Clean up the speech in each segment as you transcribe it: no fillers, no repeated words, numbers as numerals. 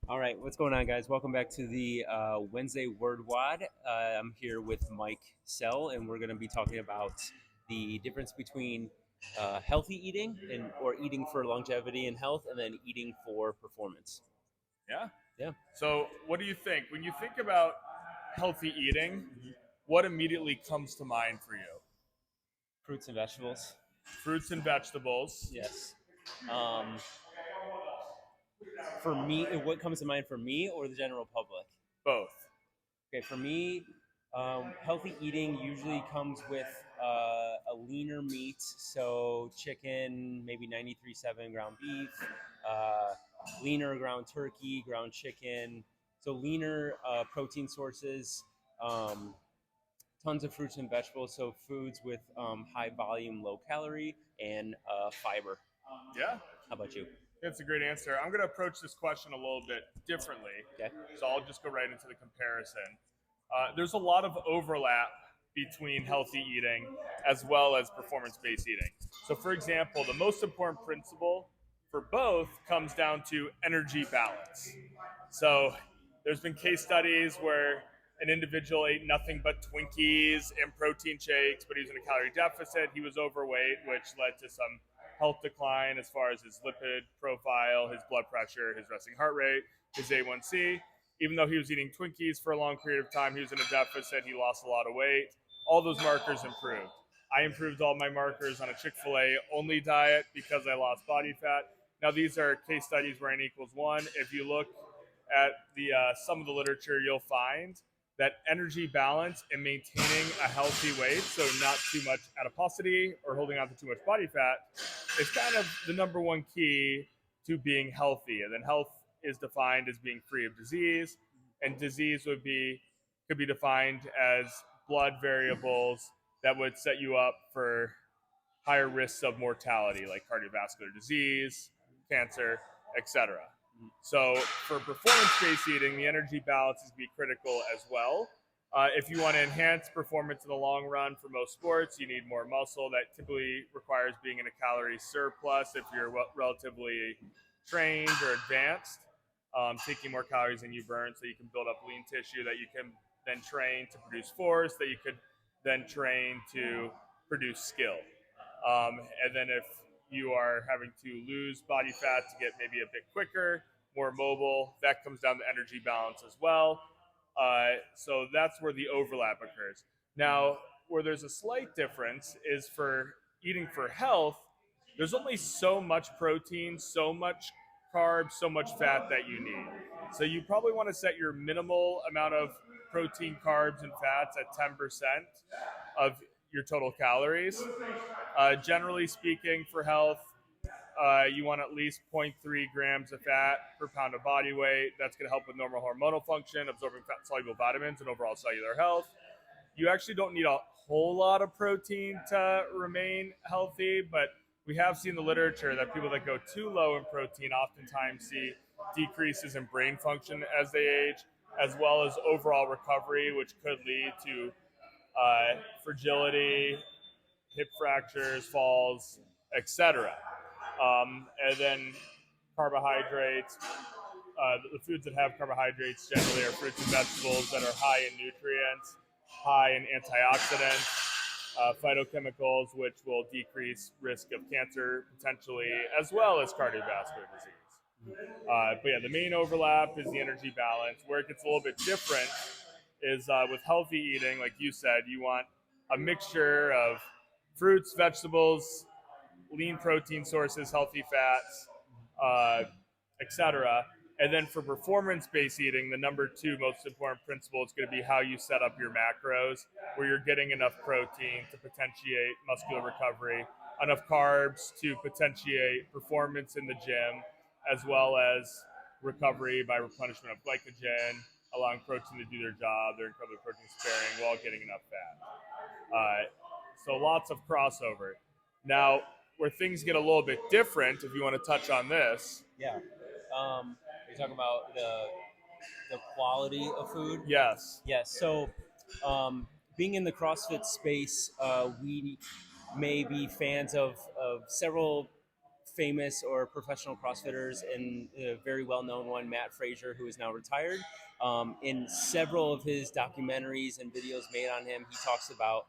All right, what's going on, guys? Welcome back to the Wednesday Word Wad. I'm here with Mike Sell, and we're going to be talking about the difference between healthy eating or eating for longevity and health, and then eating for performance. Yeah. Yeah, So, what do you think when you think about healthy eating? What immediately comes to mind for you? fruits and vegetables. Fruits and vegetables. Yes. Um, for me, what comes to mind for me or the general public? Both. Okay, for me, healthy eating usually comes with a leaner meat, so chicken, maybe 93.7 ground beef, uh, leaner ground turkey, ground chicken, so leaner protein sources, um, tons of fruits and vegetables, so foods with high volume, low calorie, and fiber. Yeah. How about you? That's a great answer. I'm going to approach this question a little bit differently. Okay. So, I'll just go right into the comparison. There's a lot of overlap between healthy eating as well as performance based eating. So, for example, the most important principle for both comes down to energy balance. So there's been case studies where an individual ate nothing but Twinkies and protein shakes, but he was in a calorie deficit. He was overweight, which led to some health decline as far as his lipid profile, his blood pressure, his resting heart rate, his A1C. Even though he was eating Twinkies for a long period of time, he was in a deficit, he lost a lot of weight. All those markers improved. I improved all my markers on a Chick fil A only diet because I lost body fat. Now, these are case studies where n equals one. If you look at the some of the literature, you'll find that energy balance and maintaining a healthy weight, so not too much adiposity or holding on to too much body fat, is kind of the number one key to being healthy. And then health is defined as being free of disease, and disease could be defined as blood variables that would set you up for higher risks of mortality, like cardiovascular disease, cancer, etc. So for performance-based eating, the energy balance is be critical as well. If you want to enhance performance in the long run for most sports, you need more muscle. That typically requires being in a calorie surplus if you're relatively trained or advanced, taking more calories than you burn so you can build up lean tissue that you can then train to produce force, that you could then train to produce skill. And then if you are having to lose body fat to get maybe a bit quicker, more mobile, that comes down to energy balance as well. So that's where the overlap occurs. Now, where there's a slight difference is for eating for health, there's only so much protein, so much carbs, so much fat that you need. So you probably want to set your minimal amount of protein, carbs, and fats at 10% of your total calories. Generally speaking, for health, you want at least zero point 0.3 grams of fat per pound of body weight. That's going to help with normal hormonal function, absorbing fat soluble vitamins, and overall cellular health. You actually don't need a whole lot of protein to remain healthy, but we have seen in the literature that people that go too low in protein oftentimes see decreases in brain function as they age, as well as overall recovery, which could lead to fragility, hip fractures, falls, etc. And then carbohydrates. The foods that have carbohydrates generally are fruits and vegetables that are high in nutrients, high in antioxidants, phytochemicals, which will decrease risk of cancer potentially, as well as cardiovascular disease. But yeah, the main overlap is the energy balance. Where it gets a little bit different is with healthy eating, like you said, you want a mixture of fruits, vegetables, lean protein sources, healthy fats, uh, etc. And then for performance-based eating, the number two most important principle is going to be how you set up your macros, where you're getting enough protein to potentiate muscular recovery, enough carbs to potentiate performance in the gym, as well as recovery by replenishment of glycogen, allowing protein to do their job. They're incredibly protein sparing while getting enough fat. So lots of crossover. Now, where things get a little bit different, if you want to touch on this. Yeah. You're talking about the quality of food. Yes. Yes. So, being in the CrossFit space, we may be fans of several famous or professional CrossFitters, and a very well-known one, Matt Frazier, who is now retired. In several of his documentaries and videos made on him, he talks about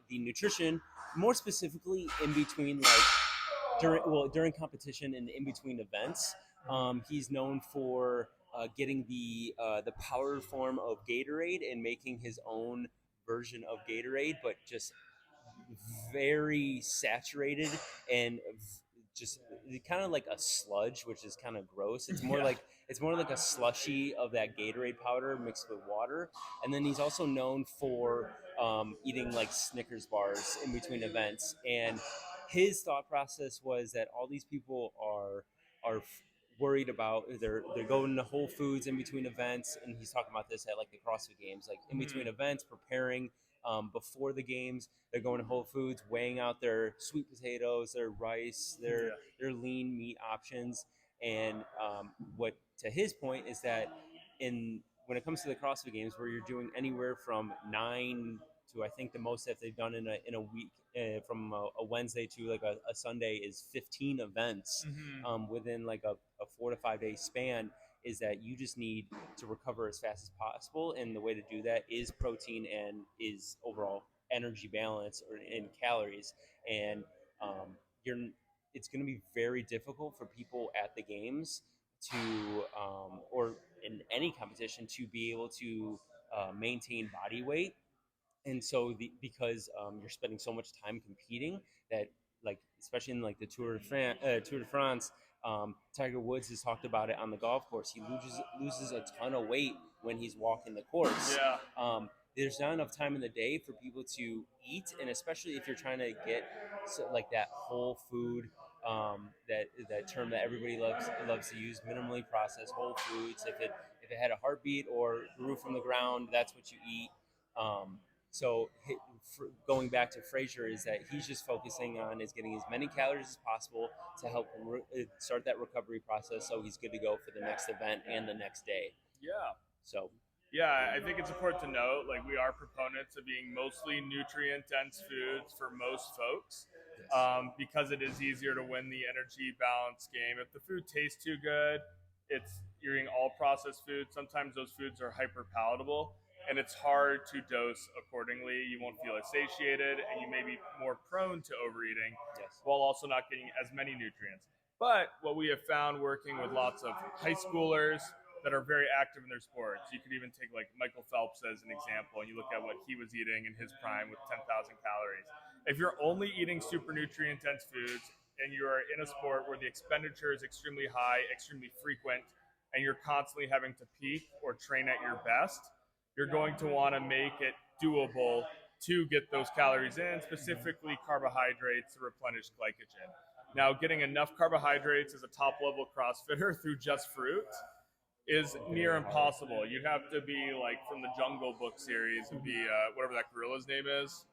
the nutrition, more specifically in between, like during competition and in between events. He's known for getting the powder form of Gatorade and making his own version of Gatorade, but just very saturated and just kind of like a sludge, which is kind of gross. It's more Yeah. like it's more like a slushy of that Gatorade powder mixed with water. And then he's also known for eating like Snickers bars in between events. And his thought process was that all these people are worried about they're going to Whole Foods in between events, and he's talking about this at like the CrossFit Games, like in between events, preparing before the games. They're going to Whole Foods, weighing out their sweet potatoes, their rice, their lean meat options. And what to his point is that in when it comes to the CrossFit Games, where you're doing anywhere from 9 to, I think the most that they've done in a week, from a Wednesday to like a Sunday, is 15 events within like a 4 to 5 day span. Is that you just need to recover as fast as possible, and the way to do that is protein and is overall energy balance or in calories. And you're it's going to be very difficult for people at the games to or in any competition to be able to maintain body weight. And so because you're spending so much time competing, that like especially in like the Tour de France, Tiger Woods has talked about it on the golf course. He loses a ton of weight when he's walking the course. Yeah. There's not enough time in the day for people to eat, and especially if you're trying to get like that whole food, that term that everybody loves to use, minimally processed whole foods. If it had a heartbeat or grew from the ground, that's what you eat. So going back to Frazier, is that he's just focusing on is getting as many calories as possible to help start that recovery process, so he's good to go for the next event and the next day. Yeah. So Yeah, I think it's important to note, like, we are proponents of being mostly nutrient-dense foods for most folks, because it is easier to win the energy balance game. If the food tastes too good, you're eating all processed foods. Sometimes those foods are hyper palatable, and it's hard to dose accordingly. You won't feel as satiated, and you may be more prone to overeating, yes. while also not getting as many nutrients. But what we have found working with lots of high schoolers that are very active in their sports, you could even take like Michael Phelps as an example, and you look at what he was eating in his prime with 10,000 calories. If you're only eating super nutrient dense foods and you are in a sport where the expenditure is extremely high, extremely frequent, and you're constantly having to peak or train at your best, you're going to want to make it doable to get those calories in, specifically carbohydrates to replenish glycogen. Now, getting enough carbohydrates as a top level CrossFitter through just fruit is near impossible. You'd have to be like from the Jungle Book series and be whatever that gorilla's name is.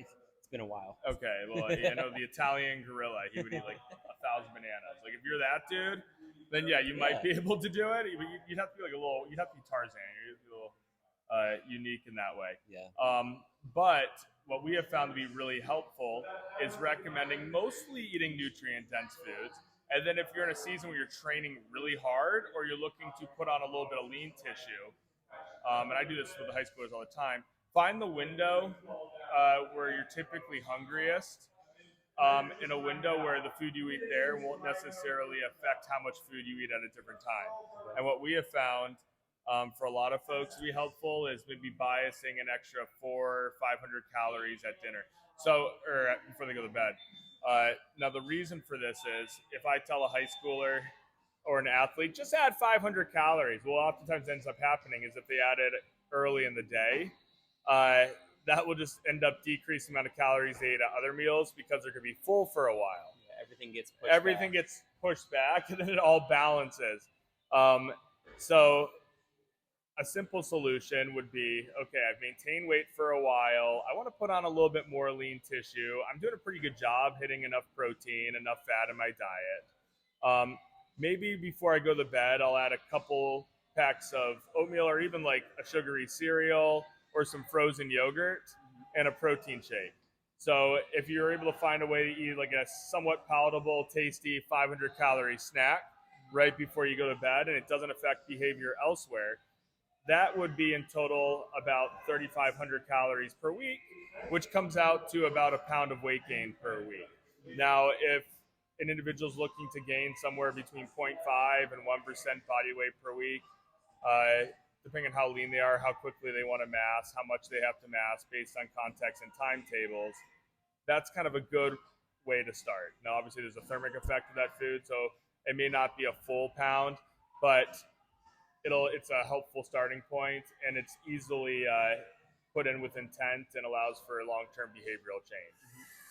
It's been a while. Okay, well, you know, the Italian gorilla, he would eat like 1,000 bananas. Like if you're that dude, then yeah, you might be able to do it. But you'd have to be like you'd have to be Tarzan. You'd be a little unique in that way. Yeah. But what we have found to be really helpful is recommending mostly eating nutrient-dense foods. And then if you're in a season where you're training really hard or you're looking to put on a little bit of lean tissue, and I do this with the high schoolers all the time, find the window where you're typically hungriest, in a window where the food you eat there won't necessarily affect how much food you eat at a different time. And what we have found for a lot of folks to be helpful is maybe biasing an extra 400 or 500 calories at dinner. So, or before they go to bed. Now, the reason for this is if I tell a high schooler or an athlete, just add 500 calories, well, oftentimes ends up happening is if they add it early in the day, that will just end up decreasing the amount of calories they eat at other meals because they're going to be full for a while. Yeah, everything gets pushed back, and then it all balances. So a simple solution would be, okay, I've maintained weight for a while. I want to put on a little bit more lean tissue. I'm doing a pretty good job hitting enough protein, enough fat in my diet. Maybe before I go to bed, I'll add a couple packs of oatmeal or even like a sugary cereal or some frozen yogurt and a protein shake. So if you're able to find a way to eat like a somewhat palatable, tasty 500 calorie snack right before you go to bed and it doesn't affect behavior elsewhere, that would be in total about 3,500 calories per week, which comes out to about a pound of weight gain per week. Now, if an individual is looking to gain somewhere between zero point 0.5 and 1% body weight per week, depending on how lean they are, how quickly they want to mass, how much they have to mass based on context and timetables, that's kind of a good way to start. Now, obviously, there's a thermic effect of that food, so it may not be a full pound, but it's a helpful starting point, and it's easily put in with intent and allows for long-term behavioral change.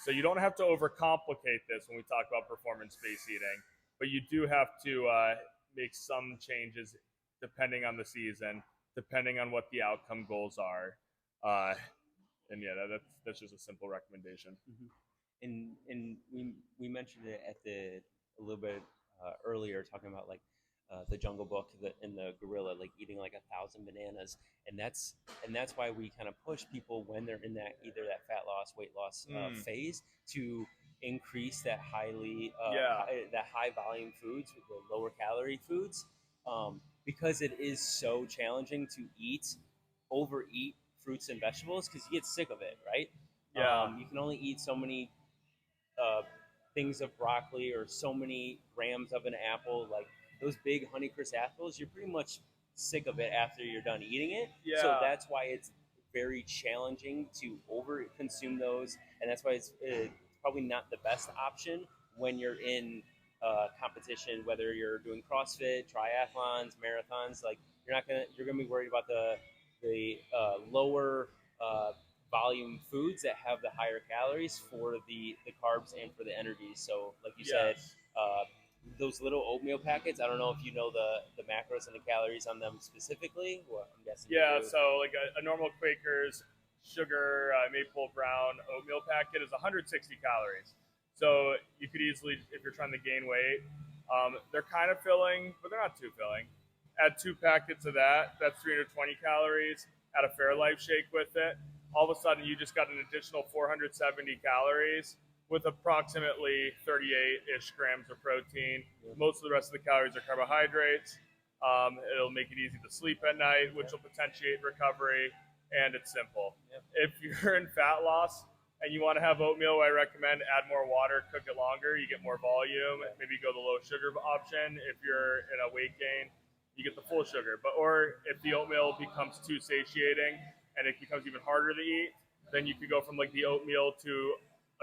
So you don't have to overcomplicate this when we talk about performance-based eating, but you do have to make some changes depending on the season, depending on what the outcome goals are. And yeah, that's just a simple recommendation. Mm-hmm. And we mentioned it at a little bit earlier, talking about like the Jungle Book and the gorilla like eating like 1,000 bananas, and that's why we kind of push people when they're in that either that fat loss, weight loss phase to increase that that high volume foods with the lower calorie foods, because it is so challenging to overeat fruits and vegetables because you get sick of it, right? Yeah. You can only eat so many uh, things of broccoli or so many grams of an apple. Like those big Honeycrisp apples, you're pretty much sick of it after you're done eating it. Yeah. So that's why it's very challenging to over consume those, and that's why it's probably not the best option when you're in competition, whether you're doing CrossFit, triathlons, marathons. Like you're gonna be worried about the lower volume foods that have the higher calories for the carbs and for the energy. So, like you said, those little oatmeal packets. I don't know if you know the macros and the calories on them specifically. Well, I'm guessing. Yeah, so like a normal Quaker's sugar maple brown oatmeal packet is 160 calories. So you could easily, if you're trying to gain weight, they're kind of filling, but they're not too filling. Add 2 packets of that. That's 320 calories. Add a Fairlife shake with it. All of a sudden, you just got an additional 470 calories with approximately 38-ish grams of protein. Most of the rest of the calories are carbohydrates. It'll make it easy to sleep at night, which will potentiate recovery, and it's simple. Yep. If you're in fat loss and you want to have oatmeal, I recommend add more water, cook it longer, you get more volume. Maybe go the low sugar option. If you're in a weight gain, you get the full sugar. Or if the oatmeal becomes too satiating and it becomes even harder to eat, then you could go from like the oatmeal to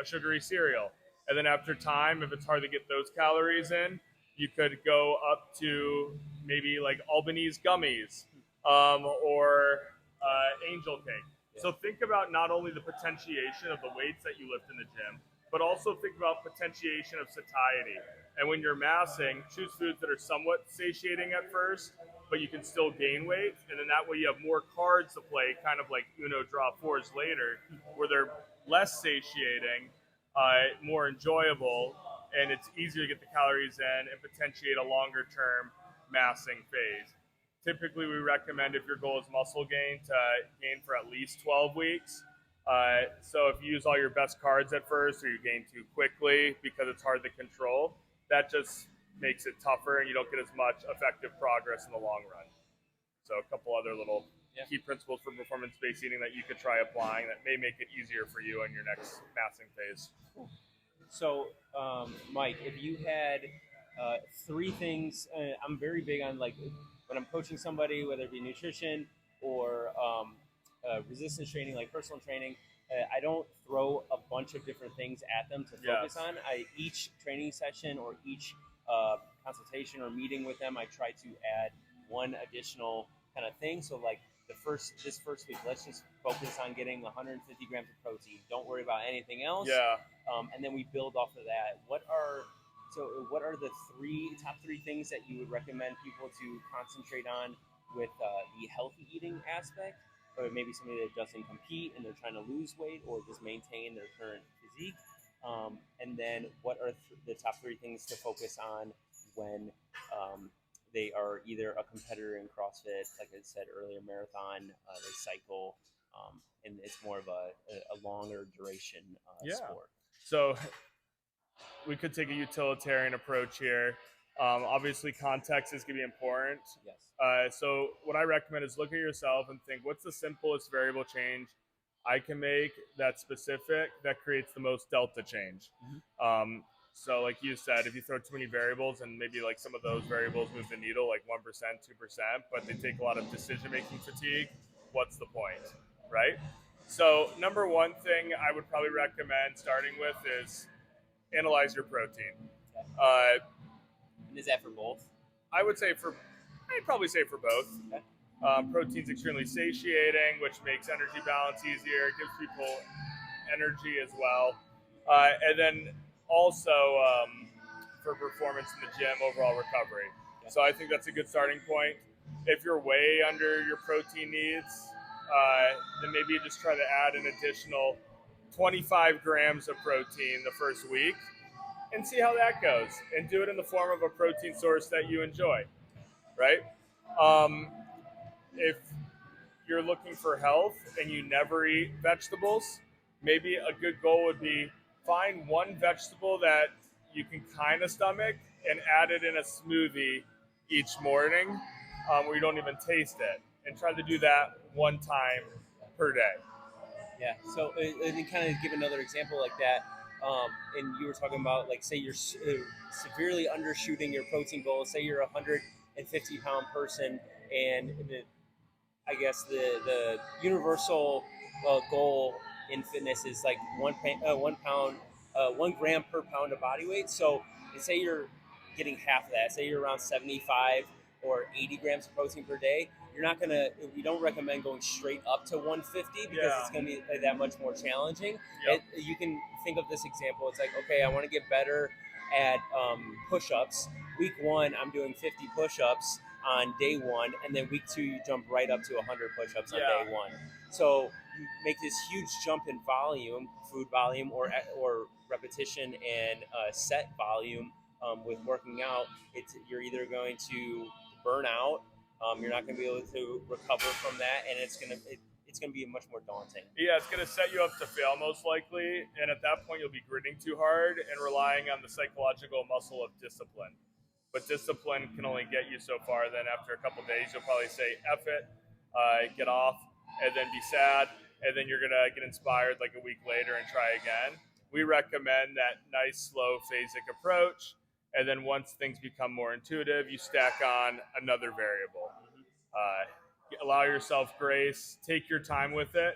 a sugary cereal. And then after time, if it's hard to get those calories in, you could go up to maybe like Albanese gummies or angel cake. Yeah. So think about not only the potentiation of the weights that you lift in the gym, but also think about potentiation of satiety. And when you're massing, choose foods that are somewhat satiating at first, but you can still gain weight. And then that way you have more cards to play, kind of like Uno draw fours later, where they're less satiating, more enjoyable, and it's easier to get the calories in and potentiate a longer term massing phase. Typically, we recommend if your goal is muscle gain to gain for at least 12 weeks. So if you use all your best cards at first or you gain too quickly because it's hard to control, that just makes it tougher and you don't get as much effective progress in the long run. So a couple other little key principles for performance-based eating that you could try applying that may make it easier for you in your next massing phase. So, Mike, if you had 3 things, I'm very big on like when I'm coaching somebody, whether it be nutrition or resistance training, like personal training, I don't throw a bunch of different things at them to focus on. Each training session or each consultation or meeting with them, I try to add one additional kind of thing. So like this first week, let's just focus on getting 150 grams of protein. Don't worry about anything else. And then we build off of that. What are the top three things that you would recommend people to concentrate on with the healthy eating aspect? Or maybe somebody that doesn't compete and they're trying to lose weight or just maintain their current physique. And then what are the top 3 things to focus on when they are either a competitor in CrossFit, like I said earlier, marathon, they cycle, and it's more of a longer duration Yeah. sport. So we could take a utilitarian approach here. Obviously, context is going to be important. Yes. So what I recommend is look at yourself and think, what's the simplest variable change I can make that's specific that creates the most delta change? So like you said, if you throw too many variables and maybe like some of those variables move the needle like 1%, 2%, but they take a lot of decision-making fatigue, what's the point, right? So number one thing I would probably recommend starting with is analyze your protein. And is that for both? I'd probably say for both. Okay. Protein's extremely satiating, which makes energy balance easier. It gives people energy as well. And then also for performance in the gym, overall recovery. Okay. So I think that's a good starting point. If you're way under your protein needs, then maybe you just try to add an additional 25 grams of protein the first week and see how that goes. And do it in the form of a protein source that you enjoy, right? If you're looking for health and you never eat vegetables, maybe a good goal would be find one vegetable that you can kind of stomach and add it in a smoothie each morning where you don't even taste it. And try to do that one time per day. Yeah. So, and then kind of give another example like that. And you were talking about, like, say you're severely undershooting your protein goal. Say you're a 150-pound person, and I guess the universal goal in fitness is like 1 gram per pound of body weight. So, say you're getting half of that. Say you're around 75 or 80 grams of protein per day. We don't recommend going straight up to 150 because it's going to be that much more challenging. Yep. You can think of this example. It's like, okay, I want to get better at push-ups. Week 1, I'm doing 50 push-ups on day 1, and then week 2, you jump right up to 100 push-ups on day 1. So you make this huge jump in volume, food volume, or repetition and set volume with working out. You're either going to burn out. You're not going to be able to recover from that, and it's going to be much more daunting. Yeah, it's going to set you up to fail most likely, and at that point you'll be gritting too hard and relying on the psychological muscle of discipline. But discipline can only get you so far. Then after a couple of days, you'll probably say, F it, get off, and then be sad, and then you're going to get inspired like a week later and try again. We recommend that nice, slow, phasic approach. And then once things become more intuitive, you stack on another variable. Allow yourself grace. Take your time with it.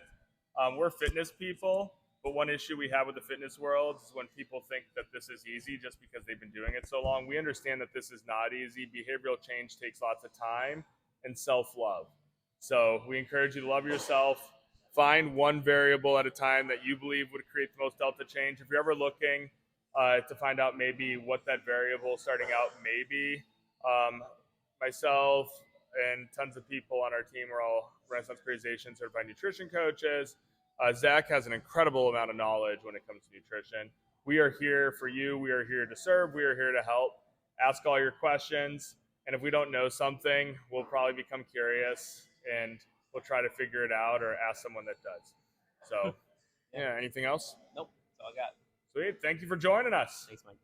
We're fitness people, but one issue we have with the fitness world is when people think that this is easy just because they've been doing it so long. We understand that this is not easy. Behavioral change takes lots of time and self-love. So we encourage you to love yourself. Find one variable at a time that you believe would create the most delta change. If you're ever looking to find out maybe what that variable starting out may be, myself and tons of people on our team are all Renaissance Periodization certified nutrition coaches. Zach has an incredible amount of knowledge when it comes to nutrition. We are here for you. We are here to serve. We are here to help. Ask all your questions. And if we don't know something, we'll probably become curious and we'll try to figure it out or ask someone that does. So, yeah, anything else? Nope, that's all I got. Sweet. Thank you for joining us. Thanks, Mike.